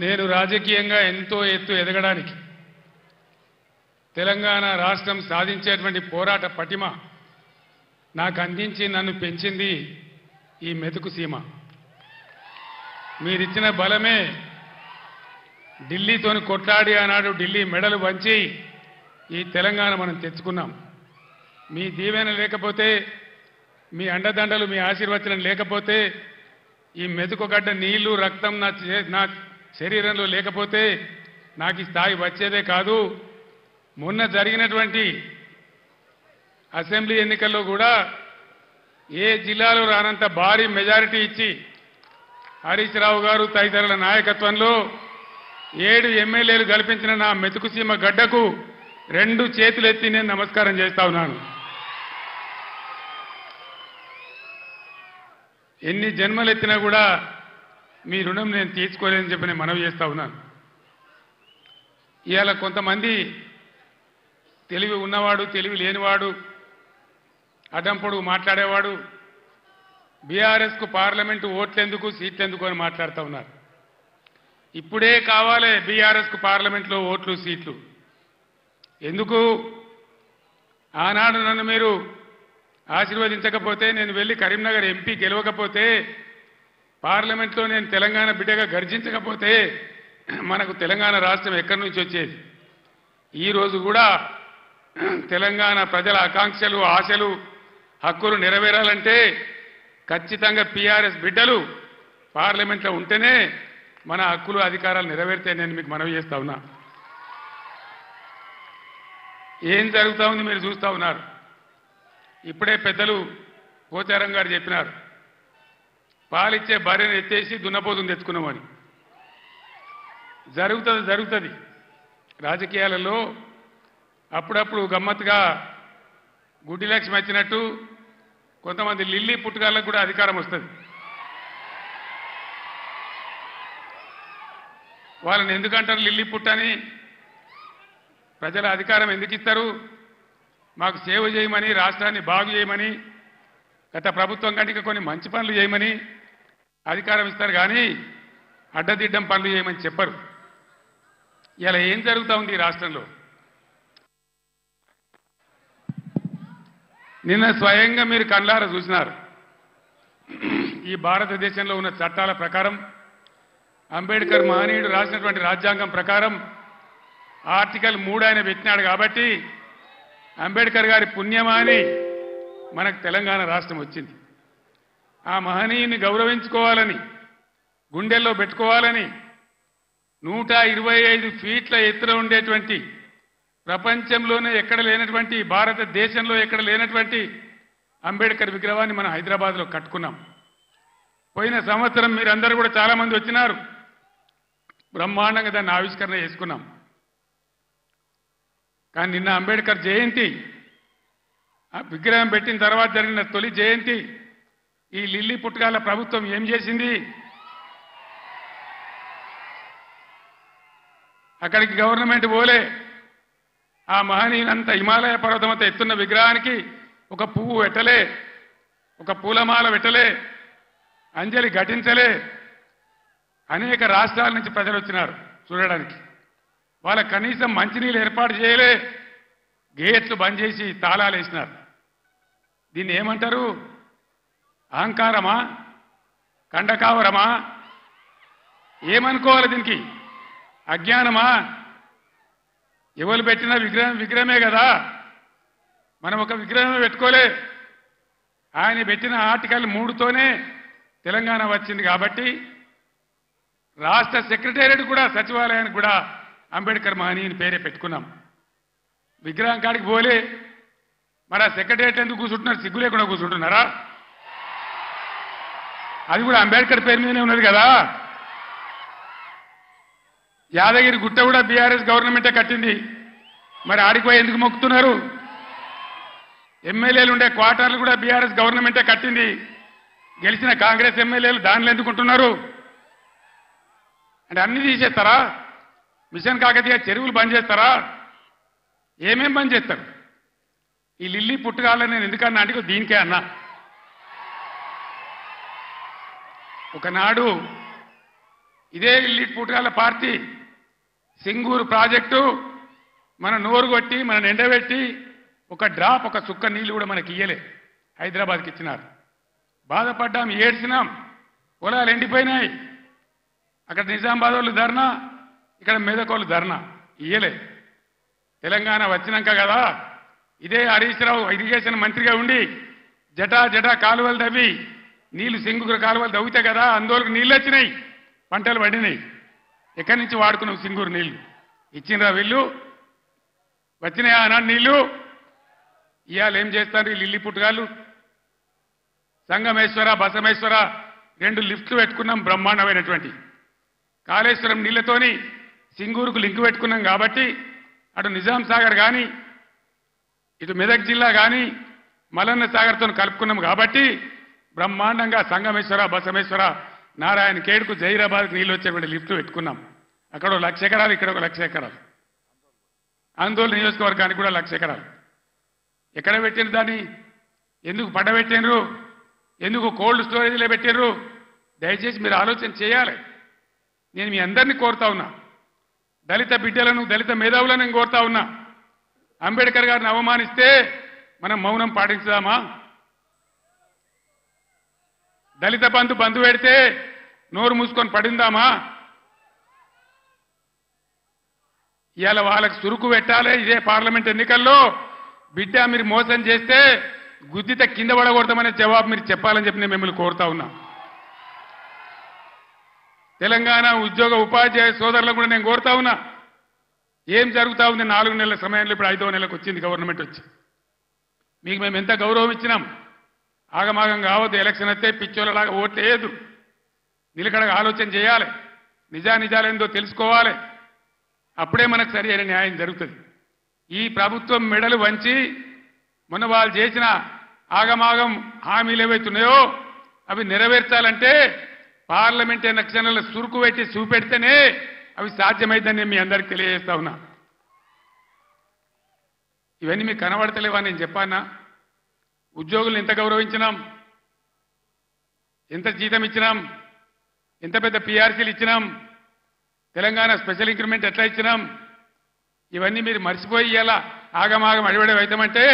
నేను రాజకీయంగా ఎంతో ఎత్తు ఎదగడానికి తెలంగాణ రాష్ట్రం సాధించేటువంటి పోరాట పటిమ నాకు అందించి నన్ను పెంచింది ఈ మెతుకు సీమ. మీరిచ్చిన బలమే ఢిల్లీతోని కొట్లాడి ఆనాడు ఢిల్లీ మెడలు వంచి ఈ తెలంగాణ మనం తెచ్చుకున్నాం. మీ దీవెన లేకపోతే, మీ అండదండలు, మీ ఆశీర్వచనం లేకపోతే, ఈ మెతుకుగడ్డ నీళ్లు రక్తం నా శరీరంలో లేకపోతే నాకు ఈ స్థాయి వచ్చేదే కాదు. మొన్న జరిగినటువంటి అసెంబ్లీ ఎన్నికల్లో కూడా ఏ జిల్లాలో రానంత భారీ మెజారిటీ ఇచ్చి హరీష్ రావు గారు తదితరుల నాయకత్వంలో 7 ఎమ్మెల్యేలు కల్పించిన నా మెతుకుసీమ గడ్డకు 2 చేతులెత్తి నేను నమస్కారం చేస్తా ఉన్నాను. ఎన్ని జన్మలెత్తినా కూడా మీ రుణం నేను తీర్చుకోలేదని చెప్పి నేను మనవి చేస్తా ఉన్నాను. ఇవాళ కొంతమంది తెలివి ఉన్నవాడు, తెలివి లేనివాడు, అడ్డంపొడుగు మాట్లాడేవాడు బీఆర్ఎస్కు పార్లమెంటు ఓట్లెందుకు, సీట్లెందుకు అని మాట్లాడుతూ ఉన్నారు. ఇప్పుడే కావాలి బీఆర్ఎస్కు పార్లమెంట్లో ఓట్లు, సీట్లు. ఎందుకు? ఆనాడు నన్ను మీరు ఆశీర్వదించకపోతే, నేను వెళ్ళి కరీంనగర్ ఎంపీ గెలవకపోతే, పార్లమెంట్లో నేను తెలంగాణ బిడ్డగా గర్జించకపోతే మనకు తెలంగాణ రాష్ట్రం ఎక్కడి నుంచి వచ్చేది? ఈరోజు కూడా తెలంగాణ ప్రజల ఆకాంక్షలు, ఆశలు, హక్కులు నెరవేరాలంటే ఖచ్చితంగా పీఆర్ఎస్ బిడ్డలు పార్లమెంట్లో ఉంటేనే మన హక్కులు, అధికారాలు నెరవేరితే నేను మీకు మనవి చేస్తా ఉన్నా. ఏం జరుగుతూ ఉంది మీరు చూస్తూ ఉన్నారు. ఇప్పుడే పెద్దలు పోచారం గారు చెప్పినారు, పాలిచ్చే భార్యను ఎత్తేసి దున్నపోతుని తెచ్చుకున్నామని. జరుగుతుంది. రాజకీయాలలో అప్పుడప్పుడు గమ్మత్తుగా గుడ్డి లక్ష్మి వచ్చినట్టు కొంతమంది లిల్లీ పుట్టుగాళ్ళకు కూడా అధికారం వస్తుంది. వాళ్ళని ఎందుకంటారు లిల్లీ పుట్టని? ప్రజల అధికారం ఎందుకు ఇస్తారు? మాకు సేవ చేయమని, రాష్ట్రాన్ని బాగు చేయమని, గత ప్రభుత్వం కంటే కొన్ని మంచి పనులు చేయమని అధికారం ఇస్తారు, కానీ అడ్డదిడ్డం పనులు చేయమని చెప్పరు. ఇలా ఏం జరుగుతూ ఉంది ఈ రాష్ట్రంలో? నిన్న స్వయంగా మీరు కళ్ళారా చూసినారు. ఈ భారతదేశంలో ఉన్న చట్టాల ప్రకారం, అంబేద్కర్ మహనీయుడు రాసినటువంటి రాజ్యాంగం ప్రకారం ఆర్టికల్ 3 ఆయన పెట్టినాడు కాబట్టి అంబేద్కర్ గారి పుణ్యమాని మనకు తెలంగాణ రాష్ట్రం వచ్చింది. ఆ మహనీయుని గౌరవించుకోవాలని, గుండెల్లో పెట్టుకోవాలని 125 ఫీట్ల ఎత్తున ఉండేటువంటి, ప్రపంచంలోనే ఎక్కడ లేనటువంటి, భారతదేశంలో ఎక్కడ లేనటువంటి అంబేద్కర్ విగ్రహాన్ని మనం హైదరాబాద్లో కట్టుకున్నాం. పోయిన సంవత్సరం మీరందరూ కూడా చాలామంది వచ్చినారు, బ్రహ్మాండంగా దాన్ని ఆవిష్కరణ చేసుకున్నాం. కానీ నిన్న అంబేద్కర్ జయంతి, ఆ విగ్రహం పెట్టిన తర్వాత జరిగిన తొలి జయంతి, ఈ లిల్లీ పుట్టుగాల ప్రభుత్వం ఏం చేసింది? అక్కడికి గవర్నమెంట్ పోలే. ఆ మహనీయునంత హిమాలయ పర్వతం అంతా ఎత్తున్న విగ్రహానికి ఒక పువ్వు పెట్టలే, ఒక పూలమాల పెట్టలే, అంజలి ఘటించలే. అనేక రాష్ట్రాల నుంచి ప్రజలు వచ్చినారు చూడడానికి. వాళ్ళ కనీసం మంచినీళ్ళు ఏర్పాటు చేయలే, గేట్లు బంద్ చేసి తాళాలు వేసినారు. దీన్ని ఏమంటారు? అహంకారమా? కండకావరమా? ఏమనుకోవాలి దీనికి? అజ్ఞానమా? ఎవరు పెట్టిన విగ్రహమే కదా, మనం ఒక విగ్రహమే పెట్టుకోలే. ఆయన పెట్టిన ఆర్టికల్ 3తోనే తెలంగాణ వచ్చింది కాబట్టి రాష్ట్ర సెక్రటేరియట్ కూడా, సచివాలయానికి కూడా అంబేద్కర్ మహనీయుని పేరే పెట్టుకున్నాం. విగ్రహం కాడికి పోలే. మరి ఆ సెక్రటేరియట్ ఎందుకు కూర్చుంటున్నారు? సిగ్గు లేకుండా కూర్చుంటున్నారా? అది కూడా అంబేద్కర్ పేరు మీదనే ఉన్నది కదా. యాదగిరి గుట్ట కూడా బీఆర్ఎస్ గవర్నమెంటే కట్టింది. మరి ఆడికి పోయి ఎందుకు మొక్కుతున్నారు? ఎమ్మెల్యేలు ఉండే క్వార్టర్లు కూడా బీఆర్ఎస్ గవర్నమెంటే కట్టింది. గెలిచిన కాంగ్రెస్ ఎమ్మెల్యేలు దానిలో ఎందుకుంటున్నారు? అంటే అన్ని తీసేస్తారా? మిషన్ కాకతీయ చెరువులు బంద్ చేస్తారా? ఏమేం బంద్ చేస్తారు? ఈ లిల్లీ పుట్టుగాలని నేను ఎందుకన్నా అంటే దీనికే అన్నా. ఒకనాడు ఇదే లిల్లీ పుట్టాల పార్టీ సింగూరు ప్రాజెక్టు మన నోరు కొట్టి మన ఎండబెట్టి ఒక డ్రాప్ ఒక చుక్క నీళ్లు కూడా మనకి ఇయ్యలే హైదరాబాద్కి ఇచ్చినారు బాధపడ్డాం ఏడ్చినాం పొలాలు ఎండిపోయినాయి అక్కడ నిజామాబాద్ వాళ్ళు ధర్నా ఇక్కడ మెదక్ వాళ్ళు ధర్నా ఇయ్యలే తెలంగాణ వచ్చినాక కదా ఇదే హరీష్ రావు ఇరిగేషన్ మంత్రిగా ఉండి జటా కాలువలు తవ్వి నీళ్లు సింగూరు కాలువలు తవ్వితే కదా అందులోకి నీళ్ళు వచ్చినాయి పంటలు పడినాయి ఎక్కడి నుంచి వాడుకున్నాం సింగూరు నీళ్లు ఇచ్చినరా వీళ్ళు వచ్చినాయా అన్నాడు నీళ్లు ఇవాళ ఏం చేస్తారు ఈ లిల్లీ పుట్టుగాళ్ళు సంగమేశ్వర బసమేశ్వర 2 లిఫ్ట్లు పెట్టుకున్నాం బ్రహ్మాండమైనటువంటి కాళేశ్వరం నీళ్లతోని సింగూరుకు లింక్ పెట్టుకున్నాం కాబట్టి అటు నిజాం సాగర్ కానీ ఇటు మెదక్ జిల్లా కానీ మలన్న సాగర్తో కలుపుకున్నాం కాబట్టి బ్రహ్మాండంగా సంగమేశ్వర బసమేశ్వర నారాయణ ఖేడ్కు జైరాబాద్కు నీళ్ళు వచ్చేటువంటి లిఫ్ట్లు పెట్టుకున్నాం అక్కడ 1,00,000 ఎకరాలు ఇక్కడ 1,00,000 ఎకరాలు ఆందోళన నియోజకవర్గానికి కూడా 1,00,000 ఎకరాలు ఎక్కడ పెట్టిన దాన్ని ఎందుకు పడబెట్టినరు ఎందుకు కోల్డ్ స్టోరేజ్లో పెట్టినరు దయచేసి మీరు ఆలోచన చేయాలి నేను మీ అందరినీ కోరుతా ఉన్నా దళిత బిడ్డలను దళిత మేధావులను నేను కోరుతా ఉన్నా అంబేద్కర్ గారిని అవమానిస్తే మనం మౌనం పాటించుదామా దళిత బంధు పెడితే నోరు మూసుకొని పడిందామా ఇవాళ వాళ్ళకి చురుకు పెట్టాలి ఇదే పార్లమెంట్ ఎన్నికల్లో బిడ్డ మీరు మోసం చేస్తే గుద్దిత కింద పడకూడదామనే జవాబు మీరు చెప్పాలని చెప్పి నేను మిమ్మల్ని కోరుతా ఉన్నా తెలంగాణ ఉద్యోగ ఉపాధ్యాయ సోదరులకు కూడా నేను కోరుతా ఉన్నా ఏం జరుగుతా ఉంది 4 నెలల సమయంలో ఇప్పుడు 5వ నెలకు వచ్చింది గవర్నమెంట్ వచ్చి మీకు మేము ఎంత గౌరవం ఇచ్చినాం ఆగమాగం కావద్దు ఎలక్షన్ వస్తే పిచ్చోళ్ళలాగా ఓట్లు వేయద్దు నిలకడగా ఆలోచన చేయాలి నిజానిజాలేందో తెలుసుకోవాలి అప్పుడే మనకు సరి అయిన న్యాయం జరుగుతుంది ఈ ప్రభుత్వం మెడలు వంచి మొన్న వాళ్ళు చేసిన ఆగమాగం హామీలు ఏవైతున్నాయో అవి నెరవేర్చాలంటే పార్లమెంట్ ఎలక్షన్లలో సురుకు పెట్టి చూపెడితేనే అవి సాధ్యమైందని నేను మీ అందరికీ తెలియజేస్తా ఉన్నా ఇవన్నీ మీకు కనబడతలేవా నేను చెప్పానా ఉద్యోగులను ఎంత గౌరవించినాం ఎంత జీతం ఇచ్చినాం ఎంత పెద్ద పీఆర్సీలు ఇచ్చినాం తెలంగాణ స్పెషల్ ఇంక్రిమెంట్ ఎట్లా ఇచ్చినాం ఇవన్నీ మీరు మర్చిపోయి ఇలా ఆగమాగం అడివడే అవుతామంటే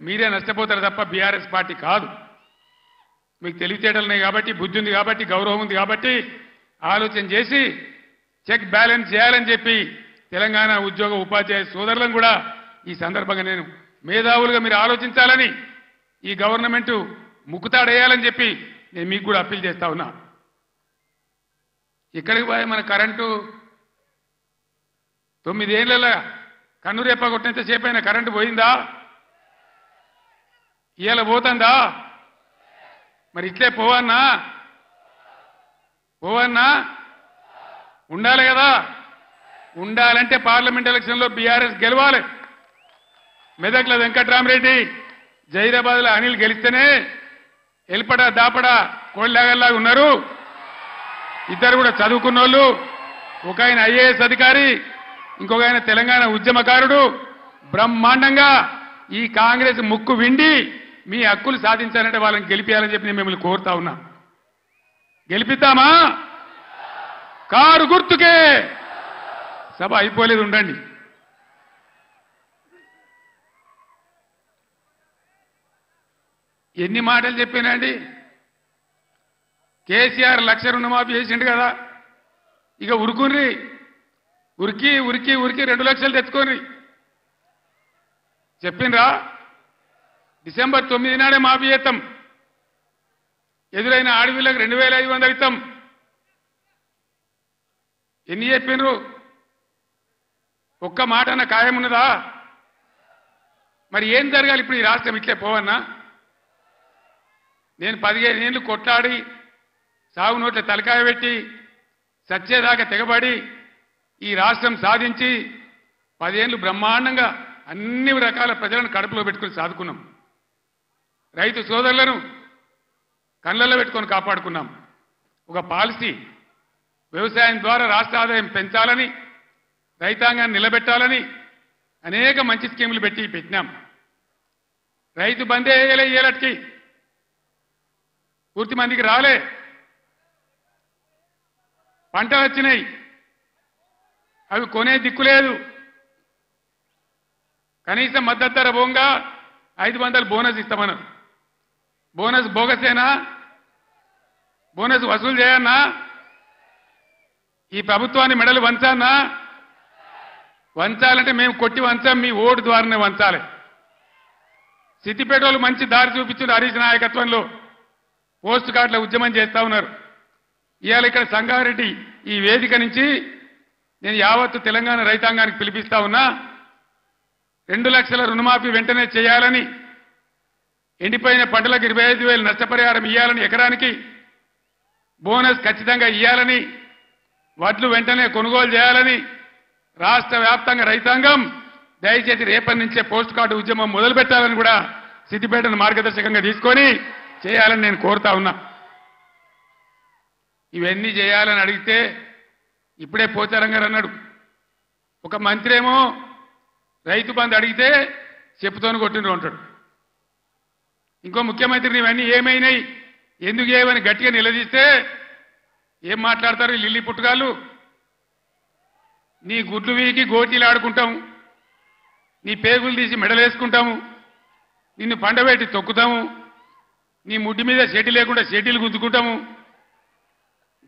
మీరే నష్టపోతారు తప్ప బీఆర్ఎస్ పార్టీ కాదు మీకు తెలివితేటలున్నాయి కాబట్టి బుద్ధి ఉంది కాబట్టి గౌరవం ఉంది కాబట్టి ఆలోచన చేసి చెక్ బ్యాలెన్స్ చేయాలని చెప్పి తెలంగాణ ఉద్యోగ ఉపాధ్యాయ సోదరులను కూడా ఈ సందర్భంగా నేను మేధావులుగా మీరు ఆలోచించాలని ఈ గవర్నమెంట్ ముక్కుతాడేయాలని చెప్పి నేను మీకు కూడా అప్పీల్ చేస్తా ఉన్నా ఇక్కడికి పోయి మన కరెంటు 9 ఏళ్ళ కన్నురేప కొట్టినంత సేపు అయినా కరెంటు పోయిందా ఇవాళ పోతుందా మరి ఇట్లే పోవన్నా ఉండాలి కదా ఉండాలంటే పార్లమెంట్ ఎలక్షన్లో బీఆర్ఎస్ గెలవాలి మెదక్ల వెంకట్రామరెడ్డి జైరాబాద్లో అనిల్ గెలిస్తేనే ఎల్పడ దాపడ కోళ్ళలాగా ఉన్నారు ఇద్దరు కూడా చదువుకున్న వాళ్ళు ఒక ఆయన ఐఏఎస్ అధికారి ఇంకొక ఆయన తెలంగాణ ఉద్యమకారుడు బ్రహ్మాండంగా ఈ కాంగ్రెస్ ముక్కు విండి మీ హక్కులు సాధించాలంటే వాళ్ళని గెలిపించాలని చెప్పి నేను మిమ్మల్ని కోరుతా ఉన్నా గెలిపిద్దామా కారు గుర్తుకే సభ అయిపోలేదు ఉండండి ఎన్ని మాటలు చెప్పానండి కేసీఆర్ 1,00,000 రుణమాఫీ చేసిండు కదా ఇక ఉరికి 2 లక్షలు తెచ్చుకోని చెప్పిండ్రా డిసెంబర్ 9 నాడే మాఫీ చేస్తాం ఎదురైన ఆడవిళ్ళకి 2,500 ఇస్తాం ఎన్ని చెప్పిండ్రు ఒక్క మాట అన్న ఖాయం ఉన్నదా మరి ఏం జరగాలి ఇప్పుడు ఈ రాష్ట్రం ఇట్లే పోవన్నా నేను 15 ఏళ్ళు కొట్లాడి సాగు నోట్ల తలకాయ పెట్టి సచ్చేదాకా తెగబడి ఈ రాష్ట్రం సాధించి 10 ఏళ్ళు బ్రహ్మాండంగా అన్ని రకాల ప్రజలను కడుపులో పెట్టుకుని సాదుకున్నాం రైతు సోదరులను కళ్ళల్లో పెట్టుకొని కాపాడుకున్నాం ఒక పాలసీ వ్యవసాయం ద్వారా రాష్ట్ర ఆదాయం పెంచాలని రైతాంగాన్ని నిలబెట్టాలని అనేక మంచి స్కీములు పెట్టినాం రైతు బందే వేయలే ఏలటికి పూర్తి మందికి రాలే పంటలు వచ్చినాయి, అవి కొనే దిక్కులేదు. కనీసం మద్దతు ధర పోగా 500 బోనస్ ఇస్తామన్నారు. బోనస్ బోగసేనా? బోనస్ వసూలు చేయన్నా? ఈ ప్రభుత్వాన్ని మెడలు వంచానా? వంచాలంటే మేము కొట్టి వంచాం, మీ ఓటు ద్వారానే వంచాలి. సిద్దిపేటలో మంచి దారి చూపించారు. హరీష్ నాయకత్వంలో పోస్ట్ కార్డుల ఉద్యమం చేస్తా ఉన్నారు. ఇవాళ ఇక్కడ సంగారెడ్డి ఈ వేదిక నుంచి నేను యావత్తు తెలంగాణ రైతాంగానికి పిలిపిస్తా ఉన్నా. 2 లక్షల రుణమాఫీ వెంటనే చేయాలని, ఎండిపోయిన పంటలకు 25,000 నష్టపరిహారం ఇవ్వాలని, ఎకరానికి బోనస్ ఖచ్చితంగా ఇవ్వాలని, వడ్లు వెంటనే కొనుగోలు చేయాలని రాష్ట్ర వ్యాప్తంగా రైతాంగం దయచేసి రేపటి నుంచే పోస్ట్ కార్డు ఉద్యమం మొదలు పెట్టాలని కూడా సిద్దిపేటను మార్గదర్శకంగా తీసుకొని చేయాలని నేను కోరుతా ఉన్నా. ఇవన్నీ చేయాలని అడిగితే ఇప్పుడే పోచారం గారు అన్నాడు, ఒక మంత్రి ఏమో రైతు బంధు అడిగితే చెప్పుతోని కొట్టిండ్రు అంటాడు. ఇంకో ముఖ్యమంత్రిని ఇవన్నీ ఏమైనాయి, ఎందుకు ఏమని గట్టిగా నిలదీస్తే ఏం మాట్లాడతారు లిల్లీ పుట్టుగాళ్ళు? నీ గుడ్లు వీకి గోటీలు ఆడుకుంటాము, నీ పేగులు తీసి మెడలేసుకుంటాము, నిన్ను పండబెట్టి తొక్కుతాము, నీ ముడ్డి మీద షెడ్డి లేకుండా షెడ్డీలు గుంజుకుంటాము.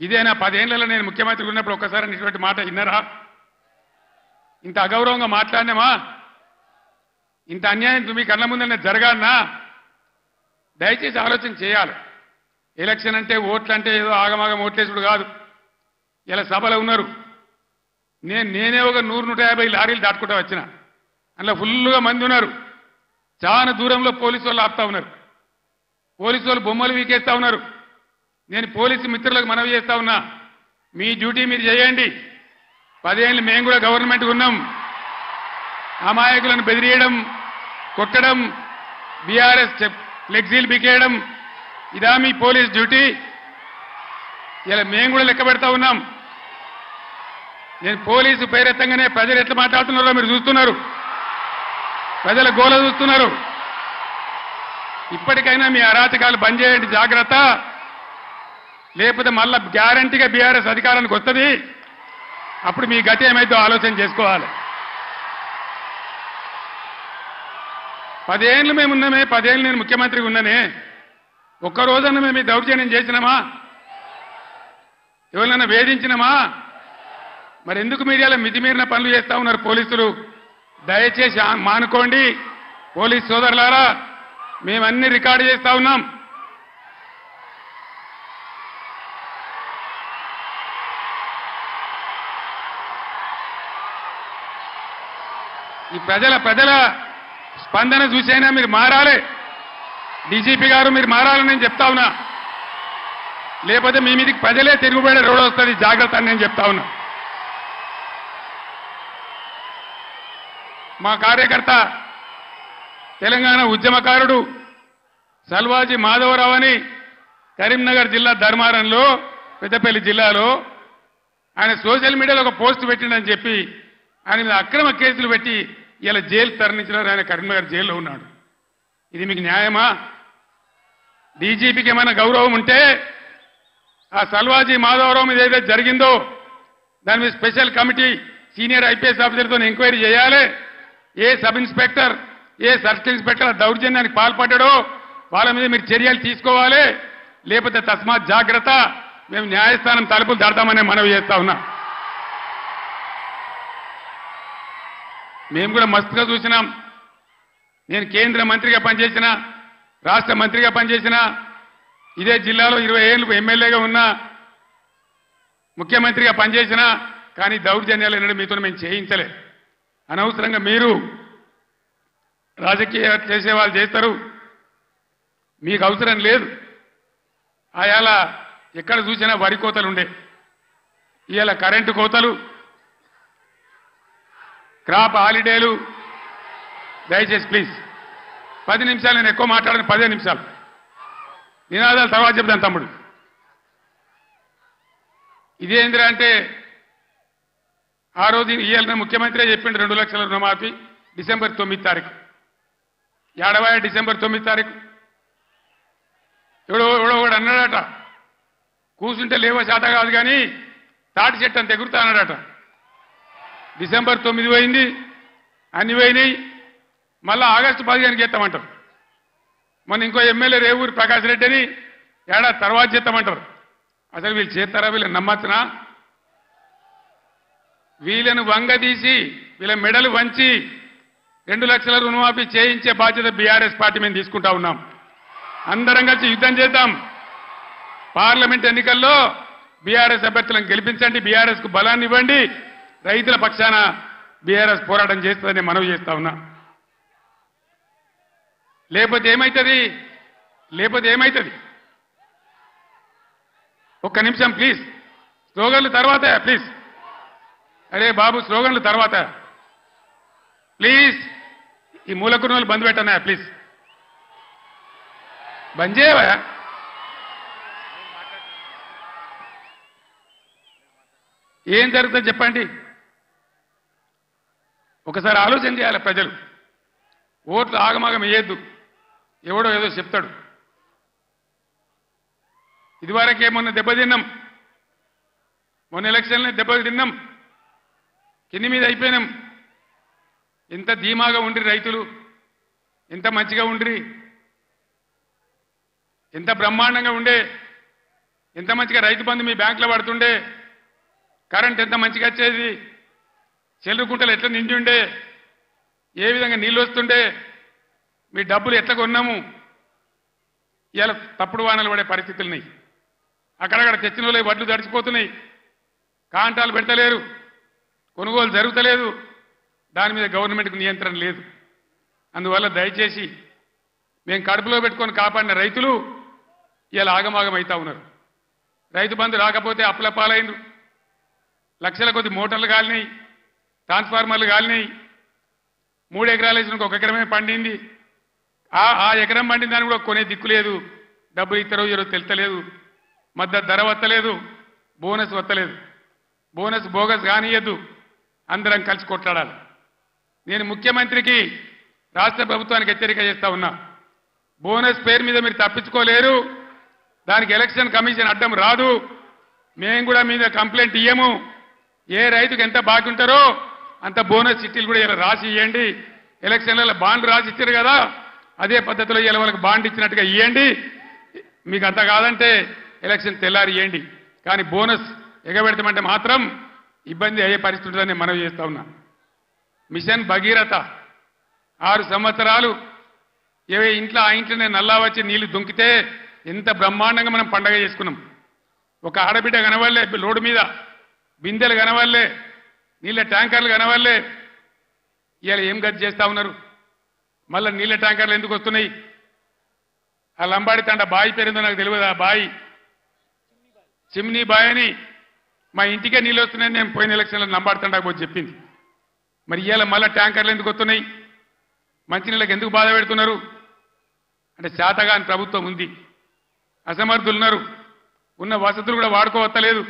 ఇదేనా 10 ఏళ్లలో నేను ముఖ్యమంత్రి ఉన్నప్పుడు ఒక్కసారి ఇటువంటి మాట విన్నారా? ఇంత అగౌరవంగా మాట్లాడినామా? ఇంత అన్యాయం మీ కళ్ళ ముందనే జరగాలన్నా? దయచేసి ఆలోచన చేయాలి. ఎలక్షన్ అంటే ఓట్లు అంటే ఏదో ఆగమాగం ఓట్లేసుడు కాదు. ఇలా సభలో ఉన్నారు, నేనే ఒక 100-150 లారీలు దాటుకుంటూ వచ్చిన, అందులో ఫుల్గా మంది ఉన్నారు. చాలా దూరంలో పోలీసు వాళ్ళు ఆపుతా ఉన్నారు, పోలీసు వాళ్ళు బొమ్మలు వీకేస్తా ఉన్నారు. నేను పోలీసు మిత్రులకు మనవి చేస్తా ఉన్నా, మీ డ్యూటీ మీరు చేయండి. 10 ఏళ్ళు మేము కూడా గవర్నమెంట్ ఉన్నాం. అమాయకులను బెదిరియడం, కొట్టడం, బీఆర్ఎస్ ఫ్లెక్సీలు బికేయడం ఇదా మీ పోలీస్ డ్యూటీ? ఇలా మేము కూడా లెక్క పెడతా ఉన్నాం. నేను పోలీసు పేరెత్తంగానే ప్రజలు ఎట్లా మాట్లాడుతున్నారో మీరు చూస్తున్నారు, ప్రజల గోల చూస్తున్నారు. ఇప్పటికైనా మీ అరాచకాలు బంద్ చేయండి, జాగ్రత్త. లేకపోతే మళ్ళా గ్యారంటీగా బీఆర్ఎస్ అధికారానికి వస్తుంది. అప్పుడు మీ గతి ఏమైందో ఆలోచన చేసుకోవాలి. 10 ఏళ్ళు మేము ఉన్నామే, 10 ఏళ్ళు నేను ముఖ్యమంత్రిగా ఉన్నానే, ఒక్కరోజన్నా మేము ఈ దౌర్జన్యం చేసినామా? ఎవరినైనా వేధించినామా? మరి ఎందుకు మీడియాలో మితిమీరిన పనులు చేస్తా ఉన్నారు పోలీసులు? దయచేసి మానుకోండి పోలీస్ సోదరులారా, మేమన్నీ రికార్డు చేస్తా ఉన్నాం. ఈ ప్రజల స్పందన చూసైనా మీరు మారాలి. డీజీపీ గారు మీరు మారాలని నేను చెప్తా ఉన్నా. లేకపోతే మీ మీదకి ప్రజలే తిరుగుబడే రోడ్ వస్తుంది, జాగ్రత్త అని నేను చెప్తా ఉన్నా. మా కార్యకర్త తెలంగాణ ఉద్యమకారుడు సల్వాజీ మాధవరావు అని కరీంనగర్ జిల్లా ధర్మారంలో, పెద్దపల్లి జిల్లాలో ఆయన సోషల్ మీడియాలో ఒక పోస్ట్ పెట్టిండని చెప్పి ఆయన మీద అక్రమ కేసులు పెట్టి ఇలా జైలు తరలించినారు. ఆయన కరీంనగర్ జైల్లో ఉన్నాడు. ఇది మీకు న్యాయమా? డీజీపీకి ఏమైనా గౌరవం ఉంటే ఆ సల్వాజీ మాధవరావు మీద ఏదైతే జరిగిందో దాని మీద స్పెషల్ కమిటీ సీనియర్ ఐపీఎస్ ఆఫీసర్తో ఎంక్వైరీ చేయాలి. ఏ సబ్ ఇన్స్పెక్టర్, ఏ సర్కిల్ ఇన్స్పెక్టర్ దౌర్జన్యానికి పాల్పడ్డాడో వాళ్ళ మీద మీరు చర్యలు తీసుకోవాలి. లేకపోతే తస్మాత్ జాగ్రత్త, మేము న్యాయస్థానం తలుపులు దాడతామనే మనవి చేస్తా ఉన్నా. మేము కూడా మస్తుగా చూసినాం. నేను కేంద్ర మంత్రిగా పనిచేసిన, రాష్ట్ర మంత్రిగా పనిచేసిన, ఇదే జిల్లాలో 20 ఏళ్ళు ఎమ్మెల్యేగా ఉన్నా, ముఖ్యమంత్రిగా పనిచేసిన, కానీ దౌర్జన్యాలు ఎన్నడూ మీతో మేము చేయించలే. అనవసరంగా మీరు రాజకీయ చేసే వాళ్ళు చేస్తారు, మీకు అవసరం లేదు. ఆయాల ఎక్కడ చూసినా వరి కోతలు ఉండే, ఇవాళ కరెంటు కోతలు, క్రాప్ హాలిడేలు. దయచేసి ప్లీజ్ 10 నిమిషాలు, నేను ఎక్కువ మాట్లాడను, 15 నిమిషాలు నినాదాలు తర్వాత చెప్తాను తమ్ముడు. ఇదేంద్రా అంటే ఆ రోజు ఇవాళ ముఖ్యమంత్రి చెప్పిండు 2 లక్షల రుణమాఫీ డిసెంబర్ 9 తారీఖు. ఏడవాయ డిసెంబర్ 9 తారీఖు ఎవడో అన్నాడట, కూర్చుంటే లేవో శాత కాదు కానీ తాటి చెట్టు అంత ఎగురుతానడట. డిసెంబర్ 9 పోయింది, అన్ని పోయినాయి. మళ్ళా ఆగస్టు 15కి చేస్తామంటారు. మొన్న ఇంకో ఎమ్మెల్యే రేవూరి ప్రకాష్ రెడ్డి అని ఏడాది తర్వాత చేస్తామంటారు. అసలు వీళ్ళు చేస్తారా? వీళ్ళని నమ్మచ్చునా? వీళ్ళను వంగదీసి వీళ్ళ మెడలు వంచి 2 లక్షల రుణమాఫీ చేయించే బాధ్యత బీఆర్ఎస్ పార్టీ మేము తీసుకుంటా ఉన్నాం. అందరం కలిసి యుద్ధం చేద్దాం. పార్లమెంట్ ఎన్నికల్లో బీఆర్ఎస్ అభ్యర్థులను గెలిపించండి, బీఆర్ఎస్ కు బలాన్ని ఇవ్వండి. రైతుల పక్షాన బీఆర్ఎస్ పోరాటం చేస్తుందని మనవి చేస్తా ఉన్నా. లేకపోతే ఏమైతుంది? ఒక్క నిమిషం ప్లీజ్. స్లోగన్లు తర్వాత ప్లీజ్. అరే బాబు, స్లోగన్లు తర్వాత ప్లీజ్. ఈ మూలకున్నోళ్ళు బంద్ పెట్టన్నా ప్లీజ్. బంద్ చేయవా? ఏం జరుగుతుంది చెప్పండి. ఒకసారి ఆలోచన చేయాలి ప్రజలు. ఓట్లు ఆగమాగం వేయద్దు. ఎవడో ఏదో చెప్తాడు. ఇదివరకే మొన్న దెబ్బతిన్నాం. మొన్న ఎలక్షన్లో దెబ్బతిన్నాం. కింది మీద అయిపోయినాం. ఎంత ధీమాగా ఉండ్రి రైతులు, ఎంత మంచిగా ఉండ్రి, ఎంత బ్రహ్మాండంగా ఉండే, ఎంత మంచిగా రైతు బంధు మీ బ్యాంకులో పడుతుండే, కరెంట్ ఎంత మంచిగా వచ్చేది, చెల్లుకుంటలు ఎట్లా నిండి ఉండే, ఏ విధంగా నీళ్ళు వస్తుండే, మీ డబ్బులు ఎట్లా కొన్నాము. ఇలా తప్పుడు వానలు పడే పరిస్థితులున్నాయి. అక్కడక్కడ తెచ్చిన వాళ్ళు వడ్లు తడిచిపోతున్నాయి. కాంటాలు పెడతలేరు, కొనుగోలు జరుగుతలేదు. దాని మీద గవర్నమెంట్కు నియంత్రణ లేదు. అందువల్ల దయచేసి మేము కడుపులో పెట్టుకొని కాపాడిన రైతులు ఇలా ఆగమాగం అవుతా ఉన్నారు. రైతు బంధు రాకపోతే అప్పుల పాలైండ్రు. లక్షల కొద్ది మోటార్లు కాలినాయి, ట్రాన్స్ఫార్మర్లు కాలినాయి. 3 ఎకరాలు వేసిన 1 ఎకరమే పండింది. ఆ ఎకరం పండిన దాన్ని కూడా కొనే దిక్కు లేదు. డబ్బులు ఇస్తారో ఈరోజు తెలుస్తలేదు. మద్దతు ధర వత్తలేదు, బోనస్ వత్తలేదు. బోనస్ బోగస్ కానియద్దు. అందరం కలిసి కొట్లాడాలి. నేను ముఖ్యమంత్రికి, రాష్ట్ర ప్రభుత్వానికి హెచ్చరిక చేస్తా ఉన్నా. బోనస్ పేరు మీద మీరు తప్పించుకోలేరు. దానికి ఎలక్షన్ కమిషన్ అడ్డం రాదు. మేము కూడా మీద కంప్లైంట్ ఇయ్యము. ఏ రైతుకు ఎంత బాకీ ఉంటారో అంత బోనస్ చిట్టీలు కూడా ఇలా రాసి ఇవ్వండి. ఎలక్షన్లలో బాండ్ రాసి ఇచ్చారు కదా, అదే పద్ధతిలో ఇలా వాళ్ళకి బాండ్ ఇచ్చినట్టుగా ఇవ్వండి. మీకు అంత కాదంటే ఎలక్షన్ తెల్లారి ఇవ్వండి. కానీ బోనస్ ఎగబెడతామంటే మాత్రం ఇబ్బంది అయ్యే పరిస్థితి ఉంటుందని మనవి చేస్తా ఉన్నా. మిషన్ భగీరథ 6 సంవత్సరాలు ఇంట్లో ఆ ఇంట్లోనే నల్లా వచ్చి నీళ్లు దుంకితే ఎంత బ్రహ్మాండంగా మనం పండగ చేసుకున్నాం. ఒక ఆడబిడ్డ కనవల్లే, రోడ్డు మీద బిందెలు కనవల్లే, నీళ్ళ ట్యాంకర్లు కనవల్లే. ఇవాళ ఏం గతి చేస్తా ఉన్నారు? మళ్ళీ నీళ్ళ ట్యాంకర్లు ఎందుకు వస్తున్నాయి? ఆ లంబాడి తండ బాయి పేరుందో నాకు తెలియదు. ఆ బాయి చిమ్నీ బాయ్ అని మా ఇంటికే నీళ్ళు వస్తున్నాయని నేను పోయిన ఎలక్షన్లో లంబాడి తండకు పోయి చెప్పింది. మరి ఇవాళ మళ్ళీ ట్యాంకర్లు ఎందుకు వస్తున్నాయి? మంచినీళ్ళకి ఎందుకు బాధ పెడుతున్నారు? అంటే శాతగాని ప్రభుత్వం ఉంది, అసమర్థులు ఉన్నారు, ఉన్న వసతులు కూడా వాడుకోవత్తలేదు.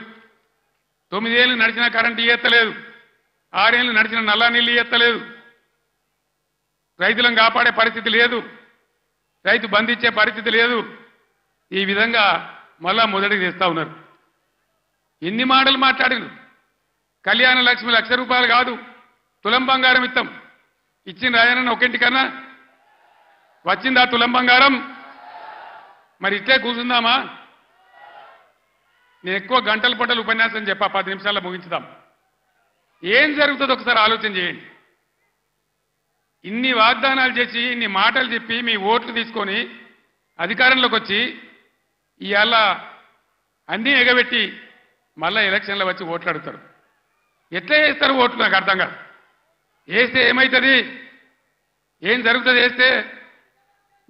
9 ఏళ్ళు నడిచిన కరెంటు ఇయ్యత్తలేదు, 6 ఏళ్ళు నడిచిన నల్లా నీళ్ళు ఇయ్యత్తలేదు. రైతులను కాపాడే పరిస్థితి లేదు, రైతు బంధించే పరిస్థితి లేదు. ఈ విధంగా మళ్ళా మొదటికి తెస్తా ఉన్నారు. ఎన్ని మాటలు మాట్లాడిను. కళ్యాణ లక్ష్మి ₹1,00,000 కాదు, తులం బంగారం ఇస్తాం. ఇచ్చిన రాయనన్న ఒకింటికన్నా వచ్చిందా తులం బంగారం? మరి ఇట్లే కూర్చుందామా? నేను ఎక్కువ గంటల పట్టలు ఉపన్యాసం చెప్పా, 10 నిమిషాల్లో ముగించుదాం. ఏం జరుగుతుందో ఒకసారి ఆలోచన చేయండి. ఇన్ని వాగ్దానాలు చేసి, ఇన్ని మాటలు చెప్పి, మీ ఓట్లు తీసుకొని అధికారంలోకి వచ్చి ఇవాళ అన్నీ ఎగబెట్టి మళ్ళా ఎలక్షన్లో వచ్చి ఓట్లు అడుగుతారు. ఎట్లా వేస్తారు ఓట్లు? నాకు అర్థం కాదు. వేస్తే ఏమవుతుంది? ఏం జరుగుతుంది వేస్తే?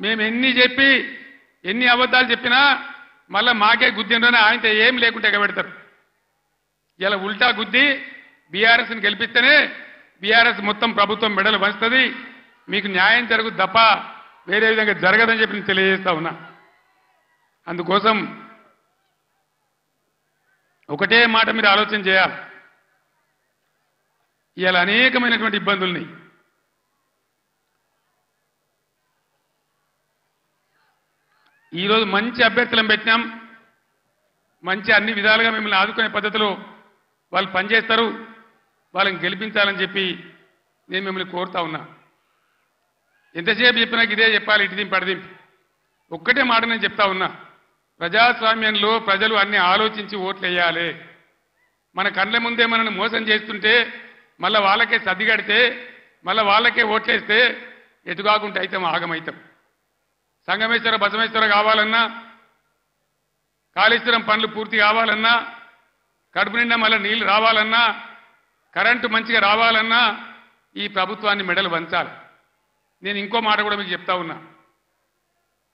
మేము ఎన్ని చెప్పి, ఎన్ని అబద్ధాలు చెప్పినా మళ్ళా మాకే గుద్దిండ్రని ఆయనతో ఏం లేకుంటే ఎగబెడతారు. ఇలా ఉల్టా గుద్ది బీఆర్ఎస్ని గెలిపిస్తేనే బీఆర్ఎస్ మొత్తం ప్రభుత్వం మెడలు వంచుతుంది. మీకు న్యాయం జరుగుతుంది తప్ప వేరే విధంగా జరగదని చెప్పి నేను తెలియజేస్తా ఉన్నా. అందుకోసం ఒకటే మాట మీరు ఆలోచన చేయాలి. ఇవాళ అనేకమైనటువంటి ఇబ్బందుల్ని ఈరోజు మంచి అభ్యర్థులను పెట్టినాం. మంచి అన్ని విధాలుగా మిమ్మల్ని ఆదుకునే పద్ధతిలో వాళ్ళు పనిచేస్తారు, వాళ్ళని గెలిపించాలని చెప్పి నేను మిమ్మల్ని కోరుతా ఉన్నా. ఎంతసేపు చెప్పినా ఇదే చెప్పాలి, ఇటు దింపి అడిదింపి. ఒక్కటే మాట నేను చెప్తా ఉన్నా, ప్రజాస్వామ్యంలో ప్రజలు అన్ని ఆలోచించి ఓట్లు వేయాలి. మన కళ్ళ ముందే మనల్ని మోసం చేస్తుంటే మళ్ళీ వాళ్ళకే సర్దిగడితే మళ్ళీ వాళ్ళకే ఓట్లేస్తే ఎటు కాకుండా అవుతాం, ఆగమవుతాం. సంగమేశ్వర బసమేశ్వర కావాలన్నా, కాళేశ్వరం పనులు పూర్తి కావాలన్నా, కడుపు నిండా మళ్ళీ నీళ్లు రావాలన్నా, కరెంటు మంచిగా రావాలన్నా ఈ ప్రభుత్వాన్ని మెడలు వంచాలి. నేను ఇంకో మాట కూడా మీకు చెప్తా ఉన్నా,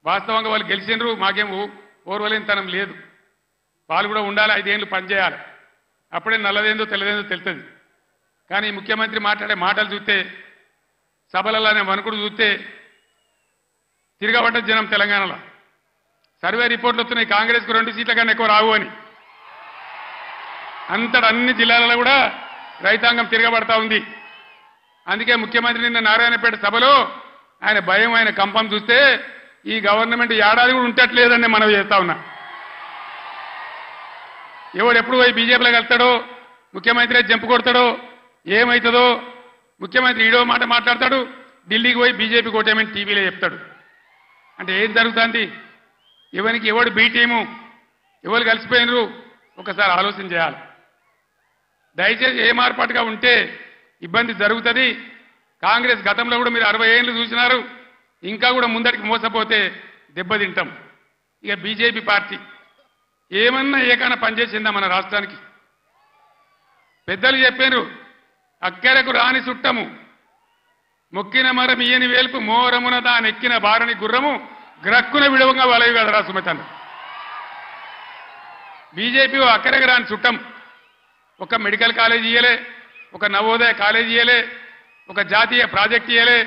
వాస్తవంగా వాళ్ళు గెలిచినరు, మాకేం ఓర్వలేనితనం లేదు. వాళ్ళు కూడా ఉండాలి, 5 ఏళ్ళు పనిచేయాలి. అప్పుడే నల్లదేందో తెల్లదేందో తెలుస్తుంది. కానీ ముఖ్యమంత్రి మాట్లాడే మాటలు చూస్తే, సభలలోనే వణుకుడు చూస్తే తిరగబడ్డ జనం తెలంగాణలో. సర్వే రిపోర్ట్లు వస్తున్నాయి, కాంగ్రెస్కు 2 సీట్ల కన్నా ఎక్కువ రావు అని. అంతటా అన్ని జిల్లాలలో కూడా రైతాంగం తిరగబడతా ఉంది. అందుకే ముఖ్యమంత్రి నిన్న నారాయణపేట సభలో ఆయన భయం, ఆయన కంపం చూస్తే ఈ గవర్నమెంట్ ఏడాది కూడా ఉంటట్లేదని మనం చేస్తా ఉన్నా. ఎవడు ఎప్పుడు పోయి బీజేపీలో కలుస్తాడో, ముఖ్యమంత్రి జంపు కొడతాడో, ఏమవుతుందో, ముఖ్యమంత్రి ఈడో మాట మాట్లాడతాడు, ఢిల్లీకి పోయి బీజేపీ కోటేమని టీవీలో చెప్తాడు. అంటే ఏం జరుగుతుంది? ఎవరికి ఎవడు బీ టీము, ఎవరు కలిసిపోయినరు ఒకసారి ఆలోచన చేయాలి. దయచేసి ఏ మార్పాటుగా ఉంటే ఇబ్బంది జరుగుతుంది. కాంగ్రెస్ గతంలో కూడా మీరు 60 ఏళ్ళు చూసినారు, ఇంకా కూడా ముందటికి మోసపోతే దెబ్బతింటాం. ఇక బీజేపీ పార్టీ ఏమన్నా ఏకైనా పనిచేసిందా మన రాష్ట్రానికి? పెద్దలు చెప్పారు, అక్కెరకు రాని చుట్టము, మొక్కిన మరం ఇయ్యని వేల్పు, మోరమున దానెక్కిన బారని గుర్రము, గ్రక్కున విడవంగా వలవి కదరా సుమతన్న. బీజేపీ అక్కరకు రాని చుట్టం. ఒక మెడికల్ కాలేజ్ ఇయ్యలే, ఒక నవోదయ కాలేజ్ ఇయ్యలే, ఒక జాతీయ ప్రాజెక్ట్ ఇయ్యలే.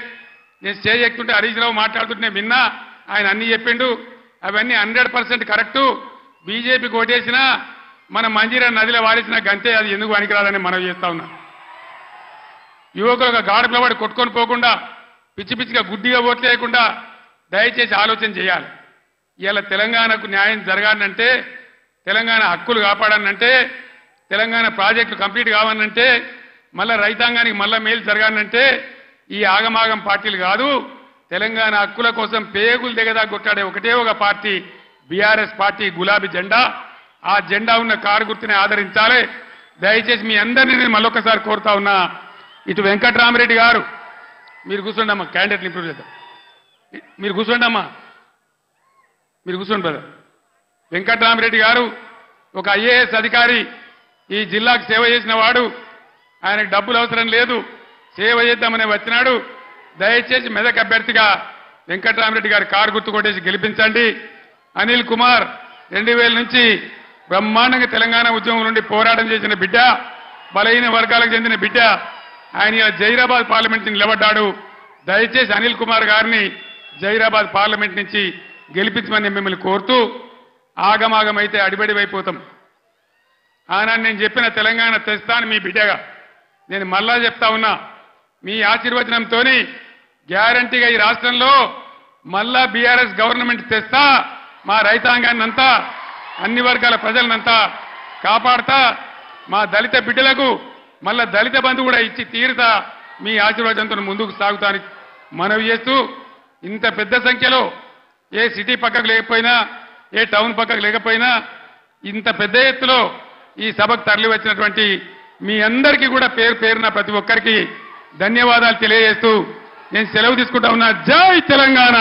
నేను స్టేజ్ ఎక్కుతుంటే హరీష్ రావు మాట్లాడుతుంటే విన్నా, ఆయన అన్ని చెప్పిండు. అవన్నీ 100% కరెక్టు. బీజేపీ కోటేసినా మన మంజీరా నదిలో వాడిసిన గంతే, అది ఎందుకు పనికిరాదని మనం చేస్తా ఉన్నా. యువకులు ఒక గాడుపుల వాడి కొట్టుకొని పోకుండా, పిచ్చి పిచ్చిగా గుడ్డిగా ఓట్లు వేయకుండా దయచేసి ఆలోచన చేయాలి. ఇవాళ తెలంగాణకు న్యాయం జరగాలంటే, తెలంగాణ హక్కులు కాపాడాలంటే, తెలంగాణ ప్రాజెక్టులు కంప్లీట్ కావాలంటే, మళ్ళా రైతాంగానికి మళ్ళా మేలు జరగాలంటే ఈ ఆగమాగం పార్టీలు కాదు. తెలంగాణ హక్కుల కోసం పేగులు దిగదా కొట్టాడే ఒకటే ఒక పార్టీ బీఆర్ఎస్ పార్టీ, గులాబీ జెండా. ఆ జెండా ఉన్న కారు గుర్తుని ఆదరించాలి. దయచేసి మీ అందరినీ నేను మళ్ళొకసారి కోరుతా ఉన్నా, ఇటు వెంకట్రామరెడ్డి గారు, మీరు కూర్చోండి అమ్మా, క్యాండిడేట్లు ఇంప్రూవ్ చేద్దాం. మీరు కూర్చోండి అమ్మా, మీరు కూర్చోండి బ్రదర్. వెంకట్రామరెడ్డి గారు ఒక ఐఏఎస్ అధికారి, ఈ జిల్లాకు సేవ చేసిన వాడు. ఆయనకు డబ్బులు అవసరం లేదు, సేవ చేద్దామని వచ్చినాడు. దయచేసి మెదక్ అభ్యర్థిగా వెంకట్రామరెడ్డి గారి కారు గుర్తు కొట్టేసి గెలిపించండి. అనిల్ కుమార్ 2000 నుంచి బ్రహ్మాండంగా తెలంగాణ ఉద్యమం నుండి పోరాటం చేసిన బిడ్డ, బలహీన వర్గాలకు చెందిన బిడ్డ. ఆయన జైరాబాద్ పార్లమెంట్ నుంచి నిలబడ్డాడు. దయచేసి అనిల్ కుమార్ గారిని జైరాబాద్ పార్లమెంట్ నుంచి గెలిపించమని మిమ్మల్ని కోరుతూ, ఆగమాగమైతే అడిబడివైపోతాం. ఆనాడు నేను చెప్పిన తెలంగాణ తెస్తాను మీ బిడ్డగా. నేను మళ్ళా చెప్తా ఉన్నా, మీ ఆశీర్వచనంతో గ్యారంటీగా ఈ రాష్ట్రంలో మళ్ళా బీఆర్ఎస్ గవర్నమెంట్ తెస్తా. మా రైతాంగాన్ని అంతా, అన్ని వర్గాల ప్రజలనంతా కాపాడతా. మా దళిత బిడ్డలకు మళ్ళా దళిత బంధు కూడా ఇచ్చి తీరుతా. మీ ఆశీర్వాదంతో ముందుకు సాగుతానికి మనవి చేస్తూ, ఇంత పెద్ద సంఖ్యలో ఏ సిటీ పక్కకు లేకపోయినా, ఏ టౌన్ పక్కకు లేకపోయినా, ఇంత పెద్ద ఎత్తులో ఈ సభకు తరలి వచ్చినటువంటి మీ అందరికీ కూడా పేరు పేరున ప్రతి ఒక్కరికి ధన్యవాదాలు తెలియజేస్తూ నేను సెలవు తీసుకుంటా ఉన్నా. జై తెలంగాణ.